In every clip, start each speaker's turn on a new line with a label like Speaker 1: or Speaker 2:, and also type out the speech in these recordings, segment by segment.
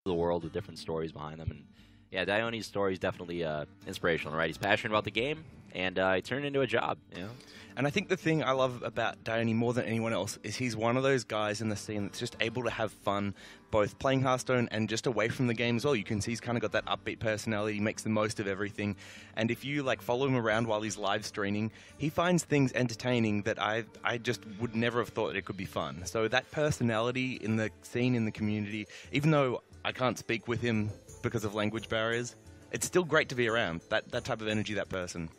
Speaker 1: the world with different stories behind them. And yeah, DDaHyoNi's story is definitely inspirational, right? He's passionate about the game, and he turned it into a job, you know?
Speaker 2: And I think the thing I love about DDaHyoNi more than anyone else is he's one of those guys in the scene that's just able to have fun, both playing Hearthstone and just away from the game as well. You can see he's kind of got that upbeat personality. He makes the most of everything. And if you like follow him around while he's live streaming, he finds things entertaining that I just would never have thought it could be fun. So that personality in the scene, in the community, even though I can't speak with him because of language barriers, it's still great to be around. That type of energy, that person.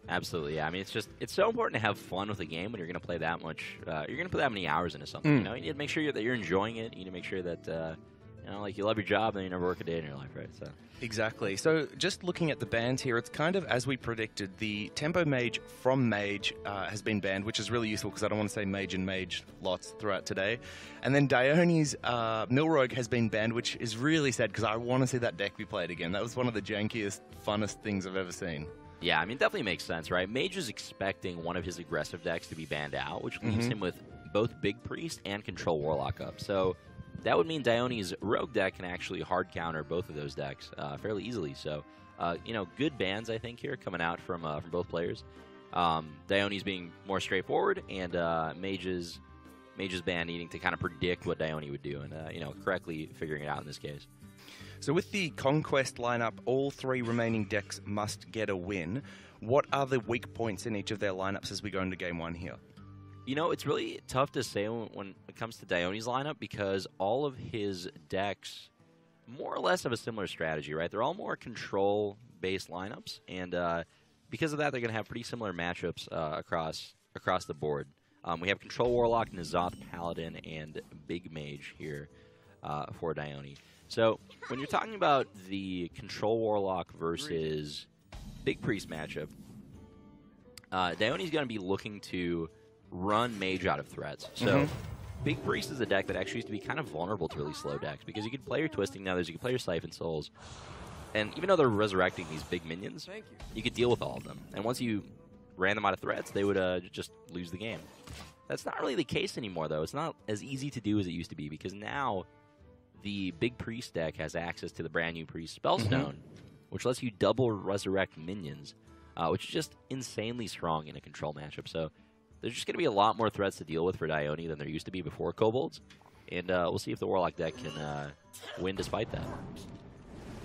Speaker 1: Absolutely, yeah. I mean, it's so important to have fun with a game when you're going to play that much. You're going to put that many hours into something. You know, you need to make sure that you're enjoying it. You need to make sure that you know, like you love your job and you never work a day in your life, right? So
Speaker 2: exactly. So just looking at the bans here, it's kind of as we predicted. The Tempo Mage from Mage has been banned, which is really useful because I don't want to say Mage and Mage lots throughout today. And then DDaHyoNi's Milrogue has been banned, which is really sad because I want to see that deck be played again. That was one of the jankiest, funnest things I've ever seen.
Speaker 1: yeah, I mean, it definitely makes sense, right? Mage is expecting one of his aggressive decks to be banned out, which leaves him with both Big Priest and Control Warlock up. So that would mean DDaHyoNi's Rogue deck can actually hard counter both of those decks fairly easily. So, you know, good bans, I think, here coming out from both players. DDaHyoNi's being more straightforward, and Mage's ban needing to kind of predict what DDaHyoNi would do and, you know, correctly figuring it out in this case.
Speaker 2: So with the Conquest lineup, all three remaining decks must get a win. What are the weak points in each of their lineups as we go into Game 1 here?
Speaker 1: You know, it's really tough to say when it comes to DDaHyoNi's lineup because all of his decks more or less have a similar strategy, right? They're all more control-based lineups, and because of that, they're going to have pretty similar matchups across the board. We have Control Warlock, N'Zoth Paladin, and Big Mage here for DDaHyoNi. So when you're talking about the Control Warlock versus Big Priest matchup, DDaHyoNi's going to be looking to run Mage out of threats. So Big Priest is a deck that actually used to be kind of vulnerable to really slow decks because you could play your Twisting Nethers, you could play your Siphon Souls, and even though they're resurrecting these big minions, you could deal with all of them. And once you ran them out of threats, they would just lose the game. That's not really the case anymore, though. It's not as easy to do as it used to be because now the Big Priest deck has access to the brand new Priest Spellstone, which lets you double resurrect minions, which is just insanely strong in a control matchup. So there's just going to be a lot more threats to deal with for DDaHyoNi than there used to be before Kobolds, and we'll see if the Warlock deck can win despite that.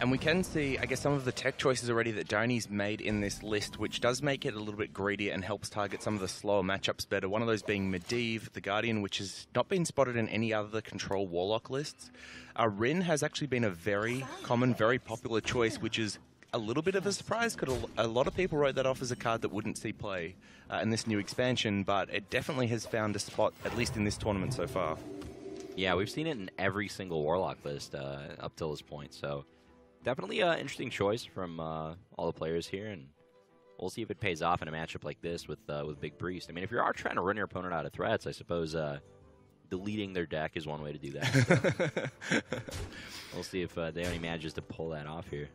Speaker 2: And we can see, I guess, some of the tech choices already that DDaHyoNi's made in this list, which does make it a little bit greedier and helps target some of the slower matchups better. One of those being Medivh, the Guardian, which has not been spotted in any other Control Warlock lists. Rin has actually been a very common, very popular choice, which is a little bit of a surprise because a lot of people wrote that off as a card that wouldn't see play in this new expansion, but it definitely has found a spot, at least in this tournament so far.
Speaker 1: Yeah, we've seen it in every single Warlock list up till this point, so definitely an interesting choice from all the players here, and we'll see if it pays off in a matchup like this with Big Priest. I mean, if you are trying to run your opponent out of threats, I suppose deleting their deck is one way to do that. So we'll see if DDaHyoNi manages to pull that off here.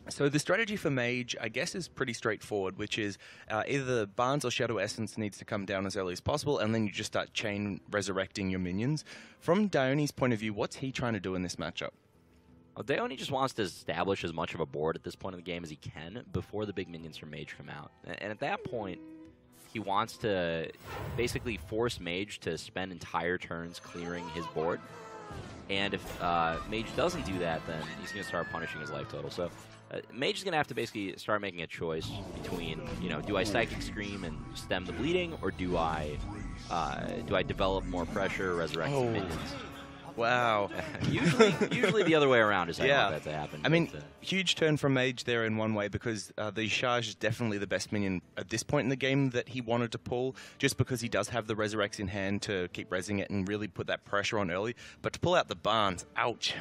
Speaker 2: So the strategy for Mage, I guess, is pretty straightforward, which is either Barnes or Shadow Essence needs to come down as early as possible, and then you just start chain resurrecting your minions. From DDaHyoNi's point of view, what's he trying to do in this matchup?
Speaker 1: Well, DDaHyoNi just wants to establish as much of a board at this point in the game as he can before the big minions from Mage come out. And at that point, he wants to basically force Mage to spend entire turns clearing his board. And if Mage doesn't do that, then he's going to start punishing his life total. So Mage is going to have to basically start making a choice between, you know, do I Psychic Scream and stem the bleeding, or do I develop more pressure, resurrect some minions?
Speaker 2: Wow.
Speaker 1: usually the other way around is how I want that to happen.
Speaker 2: I mean, huge turn from Mage there in one way because the Charge is definitely the best minion at this point in the game that he wanted to pull, just because he does have the Resurrects in hand to keep rezzing it and really put that pressure on early. But to pull out the Barnes, ouch.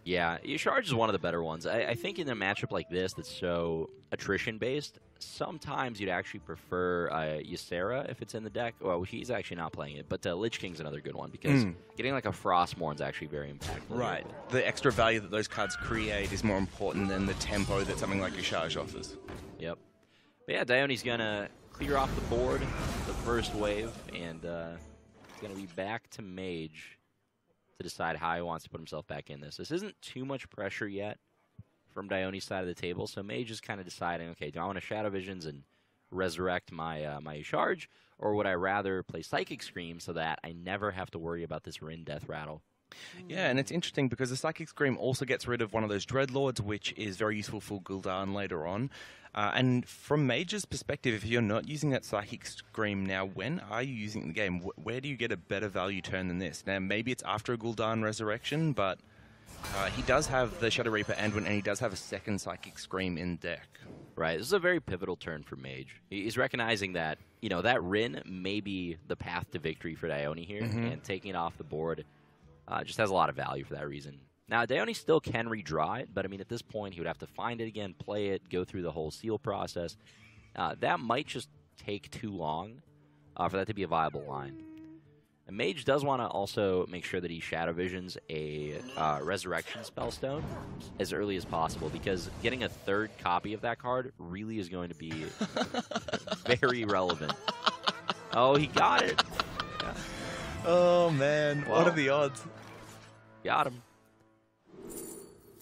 Speaker 1: Yeah, Charge is one of the better ones. I think in a matchup like this that's so attrition-based, sometimes you'd actually prefer Ysera if it's in the deck. Well, he's actually not playing it, but Lich King's another good one because getting like a Frostmourne is actually very impactful.
Speaker 2: Right. The extra value that those cards create is more important than the tempo that something like Charge offers.
Speaker 1: Yep. But yeah, DDaHyoNi's going to clear off the board the first wave, and it's going to be back to Mage to decide how he wants to put himself back in this. This isn't too much pressure yet from DaHyoNi's side of the table, so Mage is kind of deciding, okay, do I want to Shadow Visions and resurrect my my charge, or would I rather play Psychic Scream so that I never have to worry about this Rin Death Rattle?
Speaker 2: Yeah, and it's interesting because the Psychic Scream also gets rid of one of those Dreadlords, which is very useful for Gul'dan later on. And from Mage's perspective, if you're not using that Psychic Scream now, when are you using it in the game? Where do you get a better value turn than this? Now, maybe it's after a Gul'dan Resurrection, but he does have the Shadow Reaper Anduin, and he does have a second Psychic Scream in deck.
Speaker 1: Right, this is a very pivotal turn for Mage. He's recognizing that, you know, that Rin may be the path to victory for DaHyoNi here, and taking it off the board just has a lot of value for that reason. Now, DaHyoNi still can redraw it, but I mean, at this point, he would have to find it again, play it, go through the whole seal process. That might just take too long for that to be a viable line. And Mage does want to also make sure that he Shadow Visions a Resurrection Spellstone as early as possible, because getting a third copy of that card really is going to be very relevant. Oh, he got it. Yeah.
Speaker 2: Oh, man. Well, what are the odds?
Speaker 1: Got him.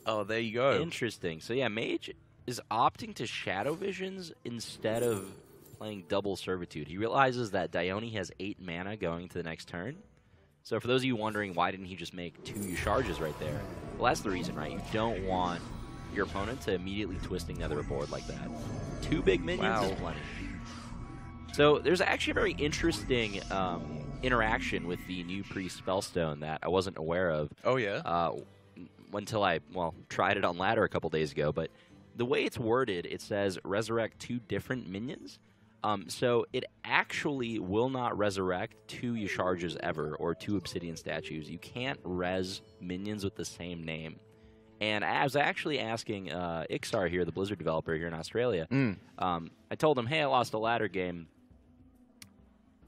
Speaker 2: Oh, there you go.
Speaker 1: Interesting. So, yeah, Mage is opting to Shadow Visions instead of playing Double Servitude. He realizes that DaHyoNi has 8 mana going to the next turn. So for those of you wondering, why didn't he just make 2 Yusharges right there? Well, that's the reason, right? You don't want your opponent to immediately twisting Nether board like that. 2 big minions is plenty. So there's actually a very interesting interaction with the new Priest Spellstone that I wasn't aware of.
Speaker 2: Oh, yeah?
Speaker 1: Until I, well, tried it on ladder a couple days ago. But the way it's worded, it says resurrect 2 different minions. So it actually will not resurrect 2 Yusharges ever, or 2 Obsidian statues. You can't res minions with the same name. And I was actually asking Ixar here, the Blizzard developer here in Australia. I told him, hey, I lost a ladder game.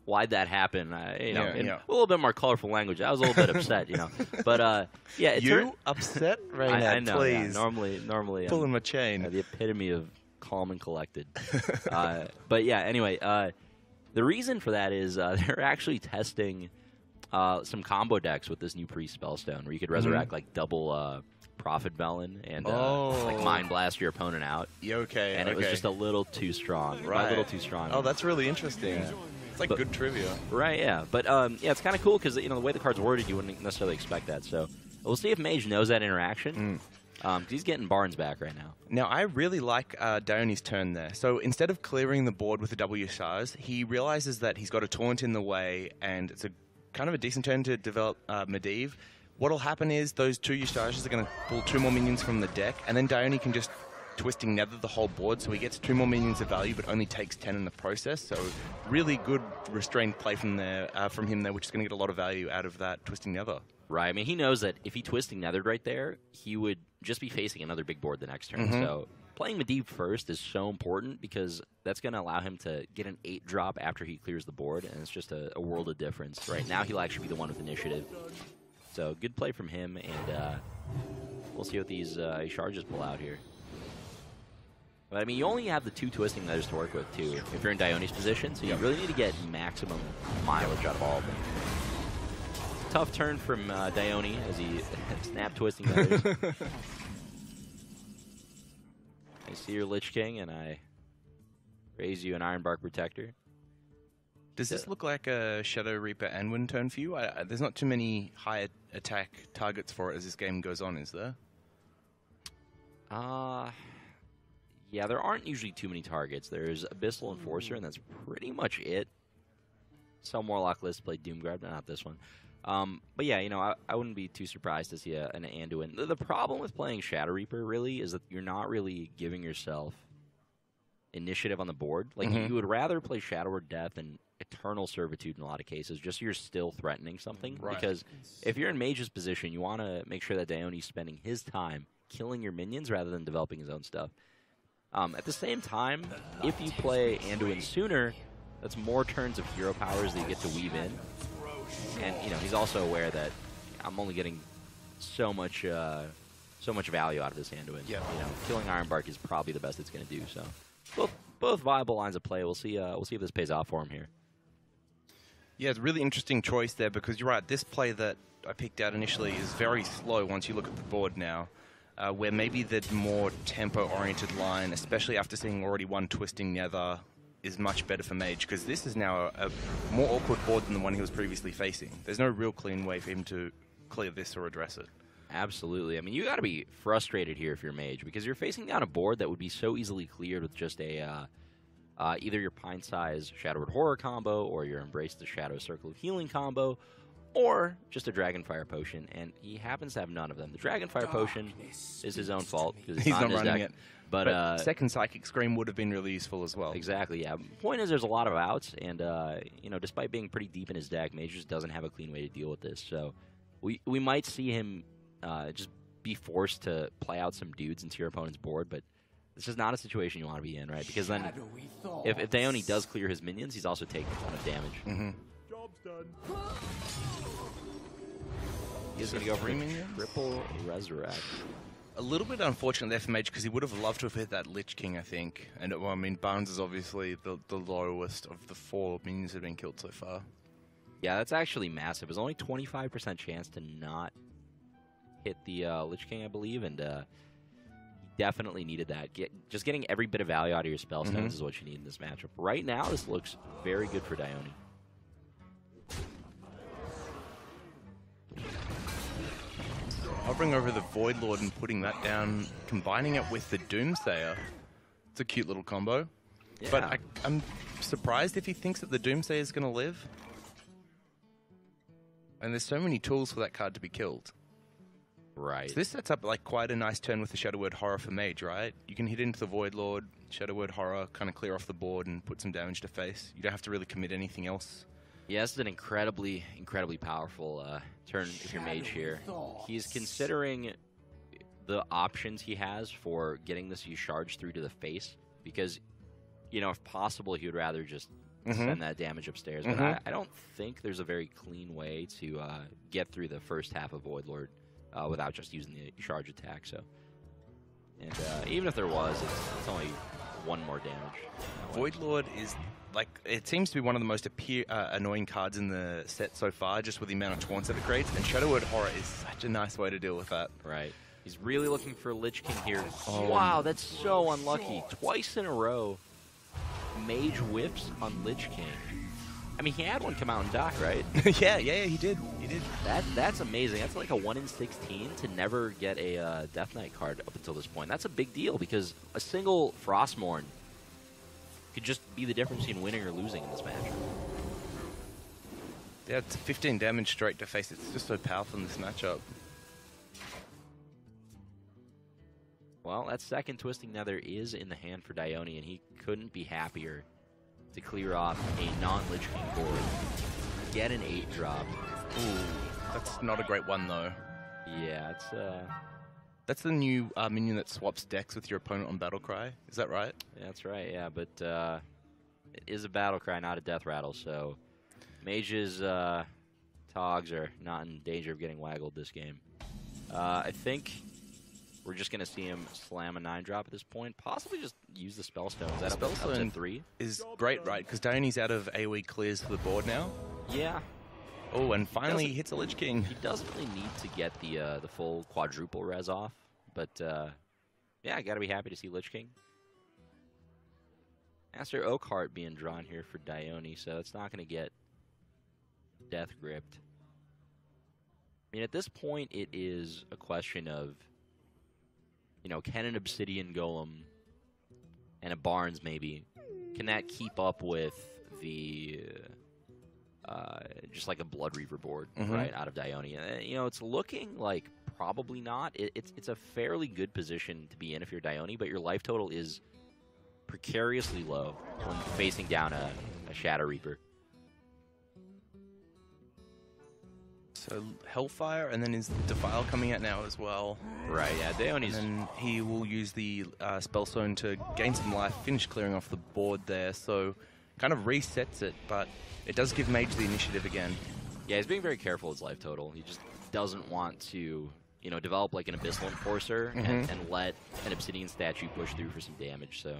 Speaker 1: Why'd that happen? In a little bit more colorful language. I was a little bit upset, you know. But yeah,
Speaker 2: you upset right now?
Speaker 1: I know.
Speaker 2: Please,
Speaker 1: yeah, normally,
Speaker 2: pulling my chain.
Speaker 1: The epitome of calm and collected. But yeah, anyway, the reason for that is they're actually testing some combo decks with this new Priest Spellstone, where you could resurrect like double Prophet Melon and like Mind Blast your opponent out.
Speaker 2: Okay,
Speaker 1: and it was just a little too strong.
Speaker 2: Right.
Speaker 1: A little too strong.
Speaker 2: Oh, that's really interesting. Yeah. It's like good trivia.
Speaker 1: Right, yeah. But yeah, it's kind of cool because, you know, the way the card's worded, you wouldn't necessarily expect that. So we'll see if Mage knows that interaction. Because he's getting Barnes back right now.
Speaker 2: Now, I really like DaHyoNi's turn there. So instead of clearing the board with a W stars, he realizes that he's got a Taunt in the way, and it's a kind of a decent turn to develop Medivh. What'll happen is those 2 Yustarges are going to pull 2 more minions from the deck, and then DaHyoNi can just Twisting Nether the whole board, so he gets 2 more minions of value, but only takes 10 in the process. So really good restrained play from there, from him there, which is going to get a lot of value out of that Twisting Nether.
Speaker 1: Right. I mean, he knows that if he Twisting Nethered right there, he would just be facing another big board the next turn. So playing Medivh first is so important because that's going to allow him to get an 8-drop after he clears the board, and it's just a world of difference. Right now, he'll actually be the one with initiative. So good play from him, and we'll see what these charges pull out here. But I mean, you only have the 2 Twisting Nethers to work with, too, if you're in DaHyoNi's position, so you really need to get maximum mileage out of all of them. Tough turn from DaHyoNi as he snap Twisting Nethers. I see your Lich King, and I raise you an Ironbark Protector.
Speaker 2: Does this look like a Shadow Reaper Anduin turn for you? There's not too many high attack targets for it as this game goes on, is there?
Speaker 1: Yeah, there aren't usually too many targets. There's Abyssal Enforcer, and that's pretty much it. Some Warlock lists play Doomguard, but not this one. But yeah, you know, I wouldn't be too surprised to see an Anduin. The problem with playing Shadow Reaper, really, is that you're not really giving yourself initiative on the board. Like, you would rather play Shadow or Death and Eternal Servitude in a lot of cases, just so you're still threatening something. Right. Because if you're in Mage's position, you want to make sure that DaHyoNi's spending his time killing your minions rather than developing his own stuff. At the same time, if you play Anduin sooner, that's more turns of hero powers that you get to weave in. And, you know, he's also aware that I'm only getting so much value out of this Anduin.
Speaker 2: Yep.
Speaker 1: You know, killing Ironbark is probably the best it's going to do. So both viable lines of play. We'll see if this pays off for him here.
Speaker 2: Yeah, it's a really interesting choice there because you're right. This play that I picked out initially is very slow once you look at the board now, where maybe the more tempo-oriented line, especially after seeing already one Twisting Nether, is much better for Mage, because this is now a more awkward board than the one he was previously facing. There's no real clean way for him to clear this or address it.
Speaker 1: Absolutely. I mean, you got to be frustrated here if you're Mage, because you're facing down a board that would be so easily cleared with just a either your Pint-Size Shadowward Horror combo, or your Embrace the Shadow Circle of Healing combo, or just a Dragonfire Potion, and he happens to have none of them. The Dragonfire Potion is his own fault, because
Speaker 2: he's not
Speaker 1: in his
Speaker 2: running
Speaker 1: deck.
Speaker 2: it.
Speaker 1: But
Speaker 2: second Psychic Scream would have been really useful as well.
Speaker 1: Exactly, yeah. Point is, there's a lot of outs, and you know, despite being pretty deep in his deck, Mage just doesn't have a clean way to deal with this. So we might see him just be forced to play out some dudes into your opponent's board, but this is not a situation you want to be in, right? Because then, if DDaHyoNi does clear his minions, he's also taking a ton of damage.
Speaker 2: Mm-hmm.
Speaker 3: Job's done.
Speaker 1: He's going to go for triple resurrect.
Speaker 2: A little bit unfortunate there for Mage, because he would have loved to have hit that Lich King, I think. And well, I mean, Barnes is obviously the lowest of the 4 minions that have been killed so far.
Speaker 1: Yeah, that's actually massive. There's only 25% chance to not hit the Lich King, I believe, and he definitely needed that. Just getting every bit of value out of your spell stones is what you need in this matchup. Right now, this looks very good for DDaHyoNi.
Speaker 2: Hovering over the Void Lord and putting that down, combining it with the Doomsayer. It's a cute little combo.
Speaker 1: Yeah.
Speaker 2: But I'm surprised if he thinks that the Doomsayer is going to live. And there's so many tools for that card to be killed.
Speaker 1: Right.
Speaker 2: So this sets up like quite a nice turn with the Shadow Word Horror for Mage, right? You can hit into the Void Lord, Shadow Word Horror, kind of clear off the board and put some damage to face. You don't have to really commit anything else.
Speaker 1: Yeah, this is an incredibly, incredibly powerful turn if you're Mage here. He's considering the options he has for getting this charge through to the face, because, you know, if possible, he would rather just send that damage upstairs. But I don't think there's a very clean way to get through the first half of Void Lord without just using the charge attack. So, and even if there was, it's only 1 more damage.
Speaker 2: Void Lord is, like, it seems to be one of the most annoying cards in the set so far, just with the amount of taunts that it creates, and Shadow Word Horror is such a nice way to deal with that.
Speaker 1: Right. He's really looking for Lich King here.
Speaker 2: Oh.
Speaker 1: Wow, that's so unlucky. Twice in a row, Mage whiffs on Lich King. I mean, he had one come out and dock, right?
Speaker 2: yeah, he did. He did.
Speaker 1: That's amazing. That's like a 1 in 16 to never get a Death Knight card up until this point. That's a big deal, because a single Frostmourne could just be the difference between winning or losing in this match.
Speaker 2: Yeah, it's 15 damage straight to face. It's just so powerful in this matchup.
Speaker 1: Well, that second Twisting Nether is in the hand for DDaHyoNi, and he couldn't be happier to clear off a non-Lich King board. Get an 8-drop.
Speaker 2: Ooh, that's not a great one, though.
Speaker 1: Yeah, it's...
Speaker 2: That's the new minion that swaps decks with your opponent on Battlecry. Is that right?
Speaker 1: That's right, yeah, but it is a Battlecry, not a Death Rattle, so Mage's Togs are not in danger of getting waggled this game. I think we're just going to see him slam a 9-drop at this point, possibly just use the Spellstone. Is that up to 3?
Speaker 2: Is great, right? Because DDaHyoNi's out of AoE clears for the board now.
Speaker 1: Yeah.
Speaker 2: Oh, and finally he hits a Lich King.
Speaker 1: He doesn't really need to get the full quadruple res off, but yeah, I gotta be happy to see Lich King. Master Oakheart being drawn here for DDaHyoNi, so it's not gonna get death gripped. I mean, at this point, it is a question of, you know, can an Obsidian Golem and a Barnes maybe, can that keep up with the just like a Blood Reaver board, right, out of DDaHyoNi? You know, it's looking like probably not. It's a fairly good position to be in if you're DDaHyoNi, but your life total is precariously low when facing down a Shadow Reaper.
Speaker 2: So Hellfire, and then is Defile coming out now as well.
Speaker 1: Right, yeah, DDaHyoNi's...
Speaker 2: And then he will use the Spellstone to gain some life, finish clearing off the board there, so kind of resets it, but it does give Mage the initiative again.
Speaker 1: Yeah, he's being very careful with his life total. He just doesn't want to, you know, develop like an Abyssal Enforcer and let an Obsidian statue push through for some damage. So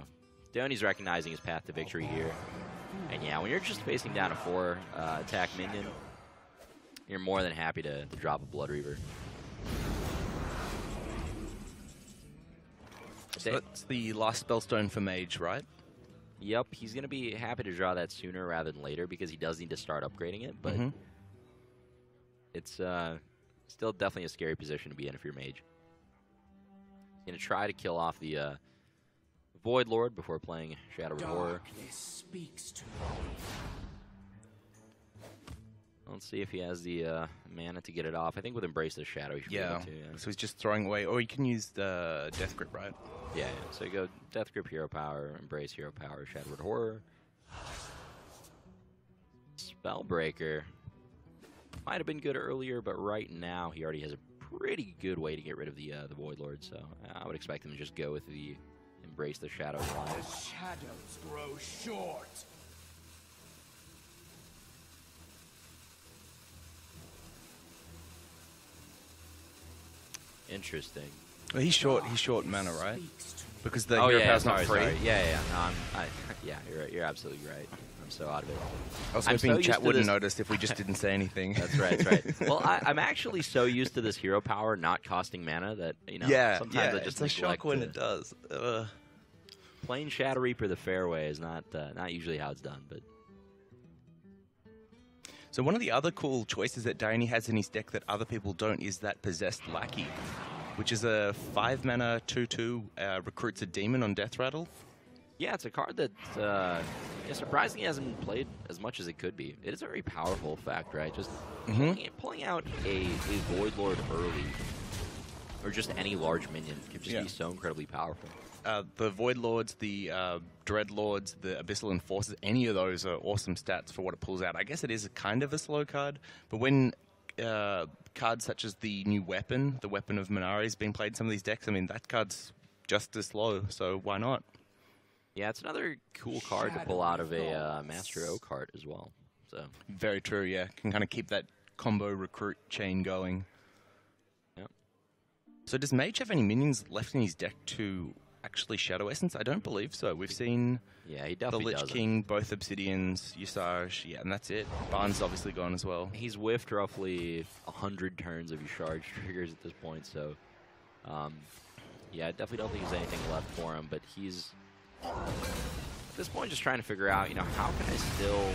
Speaker 1: DDaHyoNi's recognizing his path to victory here. And yeah, when you're just facing down a 4 attack minion, you're more than happy to drop a Blood Reaver.
Speaker 2: So that's the last Spellstone for Mage, right?
Speaker 1: Yep, he's going to be happy to draw that sooner rather than later because he does need to start upgrading it, but it's still definitely a scary position to be in if you're Mage. He's going to try to kill off the Void Lord before playing Shadow of Horror.
Speaker 3: Speaks to
Speaker 1: Let's see if he has the mana to get it off. I think with Embrace the Shadow, he should be able to. Yeah.
Speaker 2: So he's just throwing away, or you can use the Death Grip, right?
Speaker 1: Yeah, so you go Death Grip, Hero Power, Embrace, Hero Power, Shadow of Horror. Spellbreaker. Might have been good earlier, but right now he already has a pretty good way to get rid of the Void Lord, so I would expect him to just go with the Embrace the Shadow line.
Speaker 3: the shadows grow short.
Speaker 1: Interesting.
Speaker 2: Well, he's short mana, right? Because the
Speaker 1: Oh
Speaker 2: Hero
Speaker 1: yeah,
Speaker 2: Power's not
Speaker 1: sorry,
Speaker 2: free.
Speaker 1: sorry. Yeah. No, yeah, you're right. You're absolutely right. I'm so out of it.
Speaker 2: I was
Speaker 1: I'm
Speaker 2: hoping
Speaker 1: so used
Speaker 2: chat
Speaker 1: to
Speaker 2: wouldn't
Speaker 1: this-
Speaker 2: notice if we just didn't say anything.
Speaker 1: That's right. That's right. Well, I'm actually so used to this Hero Power not costing mana that sometimes I just
Speaker 2: it's a shock
Speaker 1: neglect
Speaker 2: when
Speaker 1: to-
Speaker 2: it does.
Speaker 1: Playing Shadow Reaper the fair way is not usually how it's done, but
Speaker 2: So one of the other cool choices that DDaHyoNi has in his deck that other people don't is that Possessed Lackey, which is a 5-mana 2/2 recruits a demon on Death Rattle.
Speaker 1: yeah, it's a card that surprisingly hasn't played as much as it could be. It is a very powerful effect, right? Just pulling out a Void Lord early, or just any large minion, can just be so incredibly powerful.
Speaker 2: The Void Lords, the Dread Lords, the Abyssal Enforcers, any of those are awesome stats for what it pulls out. I guess it is a kind of a slow card, but when cards such as the new weapon, the Weapon of Minari, is being played in some of these decks, I mean, that card's just as slow, so why not?
Speaker 1: Yeah, it's another cool card to pull out of a Master O card as well. So
Speaker 2: Very true, yeah. Can kind of keep that combo recruit chain going.
Speaker 1: Yep.
Speaker 2: So does Mage have any minions left in his deck to actually Shadow Essence? I don't believe so. We've seen
Speaker 1: yeah, he
Speaker 2: the
Speaker 1: definitely
Speaker 2: Lich
Speaker 1: doesn't.
Speaker 2: King, both Obsidians, Usage, yeah, and that's it. Barnes is obviously gone as well.
Speaker 1: He's whiffed roughly 100 turns of Usage triggers at this point, so yeah, I definitely don't think there's anything left for him, but he's at this point just trying to figure out, how can I still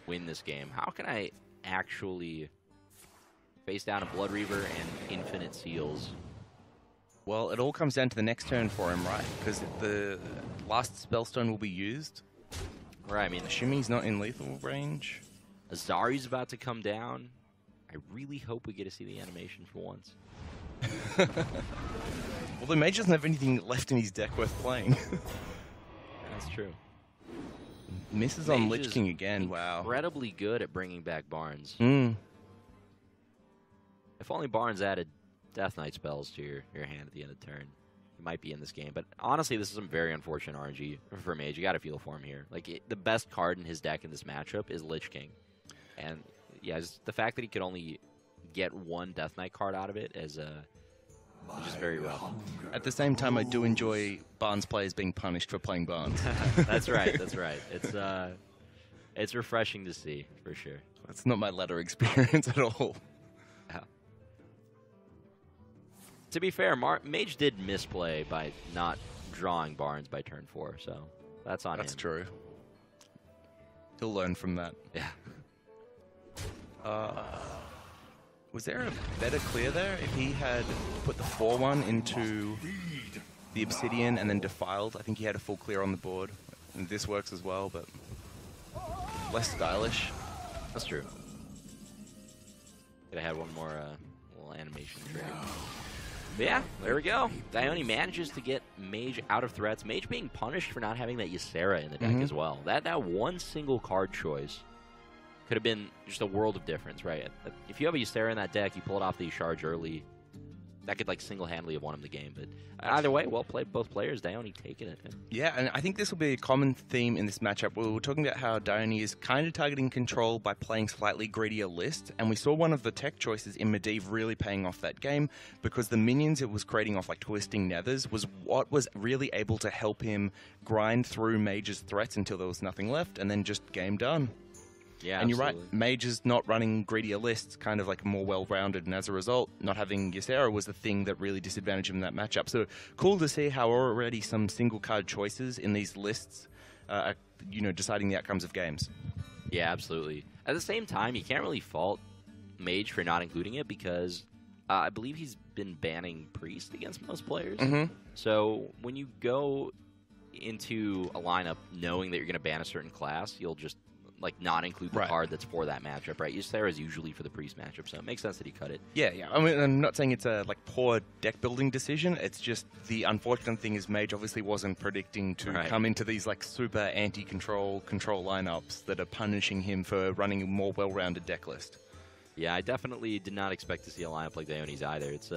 Speaker 1: win this game? How can I actually face down a Blood Reaver and Infinite Seals?
Speaker 2: Well, it all comes down to the next turn for him, right? Because the last Spellstone will be used.
Speaker 1: Right, I mean,
Speaker 2: Assuming he's not in lethal range.
Speaker 1: Azari's about to come down. I really hope we get to see the animation for once.
Speaker 2: Well, the Mage doesn't have anything left in his deck worth playing.
Speaker 1: That's true.
Speaker 2: Misses on
Speaker 1: Mage
Speaker 2: Lich
Speaker 1: is
Speaker 2: King again, wow.
Speaker 1: Incredibly good at bringing back Barnes.
Speaker 2: Mm.
Speaker 1: If only Barnes added Death Knight spells to your hand at the end of the turn, he might be in this game. But honestly, this is some very unfortunate RNG for Mage. You got to feel for him here. Like, the best card in his deck in this matchup is Lich King. And, yeah, just the fact that he could only get one Death Knight card out of it is just very rough.
Speaker 2: At the same time, I do enjoy Barnes players being punished for playing Barnes.
Speaker 1: That's right, that's right. It's refreshing to see, for sure.
Speaker 2: That's not my ladder experience at all.
Speaker 1: Yeah. To be fair, Mage did misplay by not drawing Barnes by turn 4, so that's on him.
Speaker 2: That's true. He'll learn from that.
Speaker 1: Yeah.
Speaker 2: Was there a better clear there if he had put the 4-1 into the Obsidian and then Defiled? I think he had a full clear on the board. And this works as well, but less stylish.
Speaker 1: That's true. Could have had one more little animation trade. But yeah, there we go. DDaHyoNi manages to get Mage out of threats. Mage being punished for not having that Ysera in the deck as well. That one single card choice could have been just a world of difference, right? If you have a Ysera in that deck, you pull it off the charge early, that could like single-handedly have won him the game. But either way, well played both players. DDaHyoNi taking it.
Speaker 2: Yeah, and I think this will be a common theme in this matchup. We were talking about how DDaHyoNi is kind of targeting control by playing slightly greedier list, and we saw one of the tech choices in Medivh really paying off that game because the minions it was creating off like Twisting Nethers was what was really able to help him grind through Mage's threats until there was nothing left, and then just game done.
Speaker 1: Yeah,
Speaker 2: and you're
Speaker 1: absolutely.
Speaker 2: right, Mage is not running greedier lists, kind of like more well-rounded, and as a result, not having Ysera was the thing that really disadvantaged him in that matchup. So cool to see how already some single-card choices in these lists are, deciding the outcomes of games.
Speaker 1: Yeah, absolutely. At the same time, you can't really fault Mage for not including it because I believe he's been banning Priest against most players. So when you go into a lineup knowing that you're going to ban a certain class, you'll just not include the card that's for that matchup, right? Ysera is usually for the Priest matchup, so it makes sense that he cut it.
Speaker 2: Yeah. I mean, I'm not saying it's a poor deck building decision. It's just the unfortunate thing is Mage obviously wasn't predicting to come into these super anti-control lineups that are punishing him for running a more well-rounded deck list.
Speaker 1: Yeah, I definitely did not expect to see a lineup like DDaHyoNi's either. It's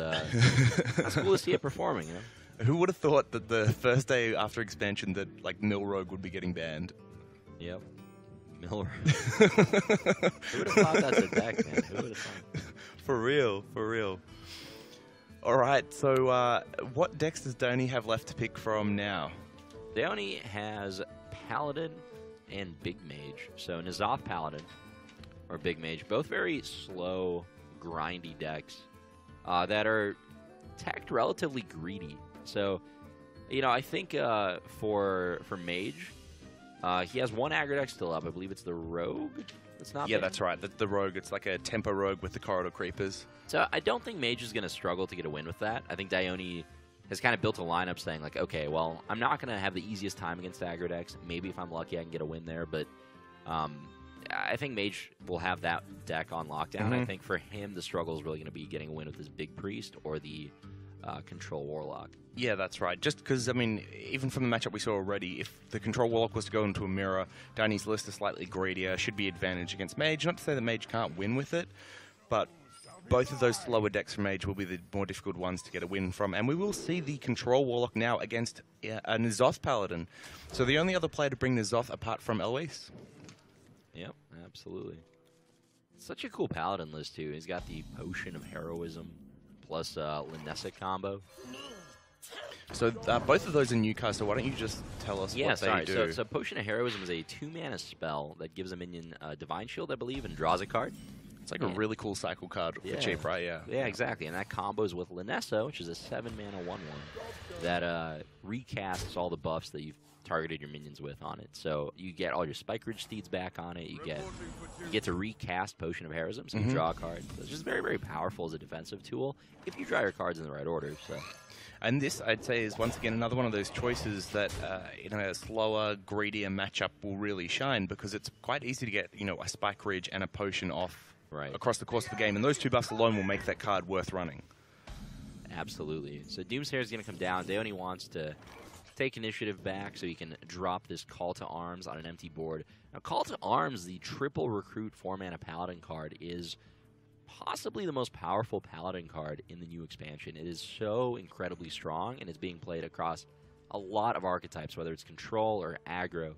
Speaker 1: cool to see it performing, you know?
Speaker 2: Who would have thought that the first day after expansion that Mill Rogue would be getting banned?
Speaker 1: Yep. Mill Rogue. Who would have thought that's a deck, man? Who would have thought?
Speaker 2: For real. All right, so what decks does DDaHyoNi have left to pick from now?
Speaker 1: DDaHyoNi has Paladin and Big Mage. So N'Zoth Paladin or Big Mage, both very slow, grindy decks that are teched relatively greedy. So, I think for Mage, he has one aggro deck still up. I believe it's the Rogue. It's not.
Speaker 2: Yeah,
Speaker 1: banned.
Speaker 2: that's right. The Rogue. It's like a tempo Rogue with the Corridor Creepers.
Speaker 1: So I don't think Mage is going to struggle to get a win with that. I think DDaHyoNi has kind of built a lineup saying, okay, well, I'm not going to have the easiest time against aggro decks. Maybe if I'm lucky, I can get a win there. But I think Mage will have that deck on lockdown. I think for him, the struggle is really going to be getting a win with his Big Priest or the Control Warlock.
Speaker 2: Yeah, that's right. Just because, even from the matchup we saw already, if the Control Warlock was to go into a mirror, DDaHyoNi's list is slightly greedier, should be advantage against Mage. Not to say that Mage can't win with it, but both of those slower decks from Mage will be the more difficult ones to get a win from. And we will see the Control Warlock now against a N'Zoth Paladin. So the only other player to bring N'Zoth apart from Eloise.
Speaker 1: Yep, absolutely. Such a cool Paladin list, too. He's got the Potion of Heroism plus Linessa combo.
Speaker 2: So both of those are new cards, so why don't you just tell us what they do?
Speaker 1: So Potion of Heroism is a 2-mana spell that gives a minion Divine Shield, I believe, and draws a card.
Speaker 2: It's like a really cool cycle card for cheap, right?
Speaker 1: Yeah, exactly. And that combos with Linessa, which is a 7-mana 1/1 that recasts all the buffs that you've targeted your minions with on it. So you get all your Spike Ridge Steeds back on it. You get to recast Potion of Heroism, so you draw a card. So it's just very, very powerful as a defensive tool if you draw your cards in the right order. So.
Speaker 2: And this, I'd say, is once again another one of those choices that in a slower, greedier matchup will really shine because it's quite easy to get, a Spike Ridge and a Potion off across the course of the game, and those two buffs alone will make that card worth running.
Speaker 1: Absolutely. So Doomsayer is going to come down. DDaHyoNi wants to take initiative back so he can drop this Call to Arms on an empty board. Now, Call to Arms, the triple recruit 4-mana Paladin card, is possibly the most powerful Paladin card in the new expansion. It is so incredibly strong, and it's being played across a lot of archetypes, whether it's control or aggro.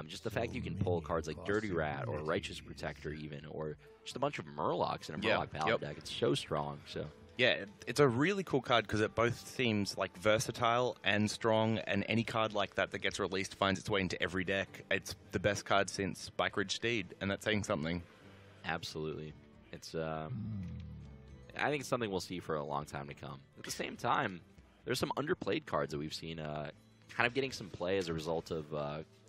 Speaker 1: Just the fact that you can pull cards like Dirty Rat or Righteous Protector even, or just a bunch of Murlocs in a Murloc Paladin deck. It's so strong. So.
Speaker 2: Yeah, it's a really cool card because it both seems versatile and strong, and any card like that that gets released finds its way into every deck. It's the best card since Spike Ridge Steed, and that's saying something.
Speaker 1: Absolutely. It's I think it's something we'll see for a long time to come. At the same time, there's some underplayed cards that we've seen kind of getting some play as a result of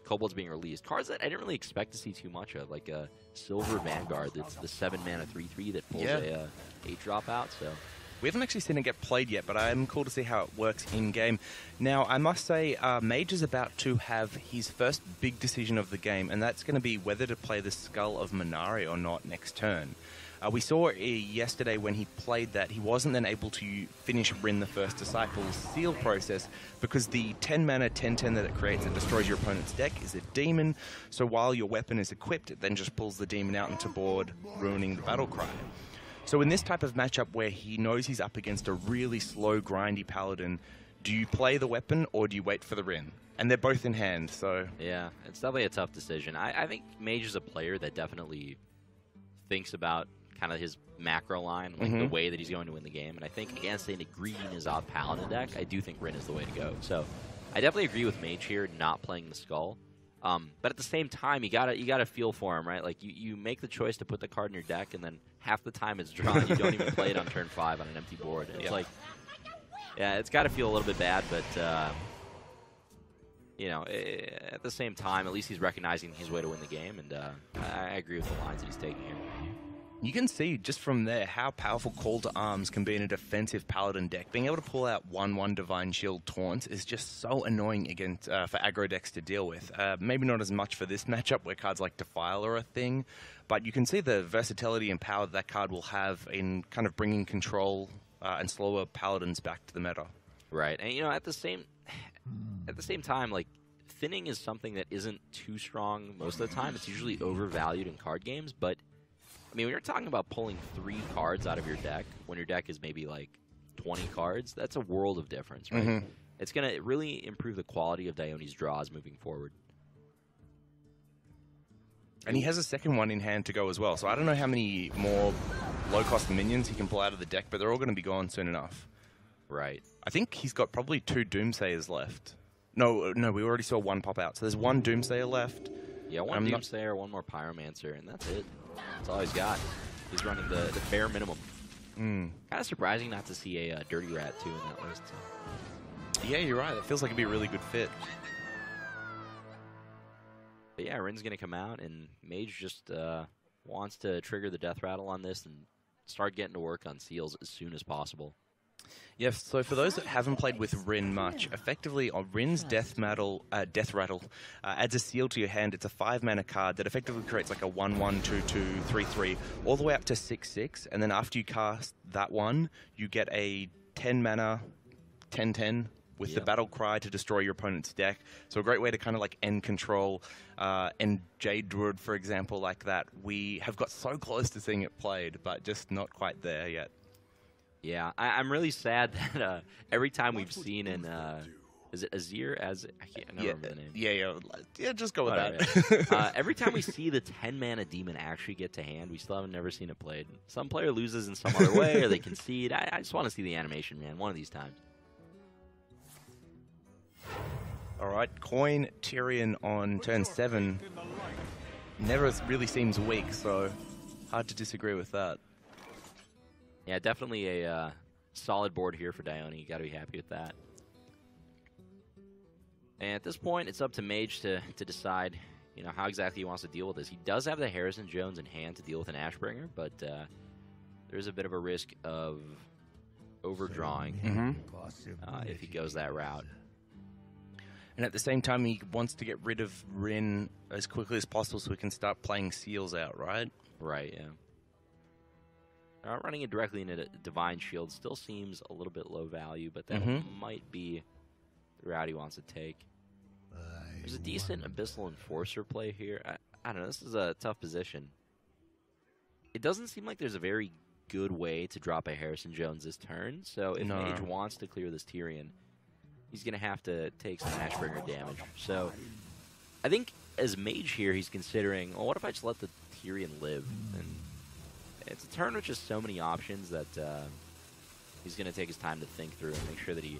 Speaker 1: Kobolds being released. Cards that I didn't really expect to see too much of, like a Silver Vanguard that's the 7-mana 3/3 that pulls a 8-drop out. So
Speaker 2: we haven't actually seen it get played yet, but I'm cool to see how it works in-game. Now, I must say, Mage is about to have his first big decision of the game, and that's going to be whether to play the Skull of Minari or not next turn. We saw yesterday when he played that he wasn't then able to finish Rin the First Disciple's seal process because the 10-mana 10/10 that it creates that destroys your opponent's deck is a demon. So while your weapon is equipped, it then just pulls the demon out into board, ruining the battle cry. So in this type of matchup where he knows he's up against a really slow, grindy paladin, do you play the weapon or do you wait for the Rin? And they're both in hand, so...
Speaker 1: Yeah, it's definitely a tough decision. I think Mage is a player that definitely thinks about kind of his macro line, like the way that he's going to win the game. And I think against a greedy N'Zoth Paladin deck, I do think Rin is the way to go. So I definitely agree with Mage here not playing the Skull. But at the same time, you gotta feel for him, right? Like you make the choice to put the card in your deck, and then half the time it's drawn. You don't even play it on turn 5 on an empty board. And it's like, yeah, it's got to feel a little bit bad, but you know, at the same time, at least he's recognizing his way to win the game, and I agree with the lines that he's taking here.
Speaker 2: You can see just from there how powerful Call to Arms can be in a defensive Paladin deck. Being able to pull out 1/1 Divine Shield Taunt is just so annoying against for aggro decks to deal with. Maybe not as much for this matchup where cards like Defile are a thing, but you can see the versatility and power that card will have in kind of bringing control and slower Paladins back to the meta.
Speaker 1: Right, and you know, at the same time, like, thinning is something that isn't too strong most of the time. It's usually overvalued in card games, but I mean, when you're talking about pulling 3 cards out of your deck, when your deck is maybe like 20 cards, that's a world of difference, right?
Speaker 2: Mm-hmm.
Speaker 1: It's going to really improve the quality of DaHyoNi's draws moving forward.
Speaker 2: And he has a second one in hand to go as well, so I don't know how many more low-cost minions he can pull out of the deck, but they're all going to be gone soon enough.
Speaker 1: Right.
Speaker 2: I think he's got probably 2 Doomsayers left. No, we already saw 1 pop out, so there's 1 Doomsayer left.
Speaker 1: Yeah, 1 Doomsayer, 1 more Pyromancer, and that's it. That's all he's got. He's running the bare minimum. Kind of surprising not to see a Dirty Rat, too, in that list.
Speaker 2: Yeah, you're right. That feels like it'd be a really good fit.
Speaker 1: But yeah, Rin's going to come out, and Mage just wants to trigger the Death Rattle on this and start getting to work on seals as soon as possible.
Speaker 2: Yes, so for those that haven't played with Rin much, effectively Rin's Death Rattle adds a seal to your hand. It's a 5-mana card that effectively creates like a 1/1, 2/2, 3/3, all the way up to 6/6, and then after you cast that one, you get a 10-mana 10/10 with the Battle Cry to destroy your opponent's deck. So a great way to kind of like end control, and Jade Druid, for example, like that. We have got so close to seeing it played, but just not quite there yet.
Speaker 1: Yeah, I'm really sad that every time we've seen in, is it Azir? I can't remember the name.
Speaker 2: Yeah, just go with
Speaker 1: that.
Speaker 2: Yeah.
Speaker 1: Every time we see the 10-mana demon actually get to hand, we still haven't never seen it played. Some player loses in some other way, or they concede. I just want to see the animation, man, one of these times.
Speaker 2: All right, Coin Tyrion on turn 7 never really seems weak, so hard to disagree with that.
Speaker 1: Yeah, definitely a solid board here for DaHyoNi. You got to be happy with that. And at this point, it's up to Mage to decide, you know, how exactly he wants to deal with this. He does have the Harrison Jones in hand to deal with an Ashbringer, but there's a bit of a risk of overdrawing if he goes that route.
Speaker 2: And at the same time, he wants to get rid of Rin as quickly as possible so we can start playing seals out, right?
Speaker 1: Right, yeah. Running it directly into Divine Shield still seems a little bit low value, but that might be the route he wants to take. There's a decent Abyssal Enforcer play here. I don't know, this is a tough position. It doesn't seem like there's a very good way to drop a Harrison Jones this turn, so if Mage wants to clear this Tyrion, he's going to have to take some Ashbringer damage. So I think as Mage here, he's considering, well, what if I just let the Tyrion live? And it's a turn with just so many options that he's going to take his time to think through and make sure that he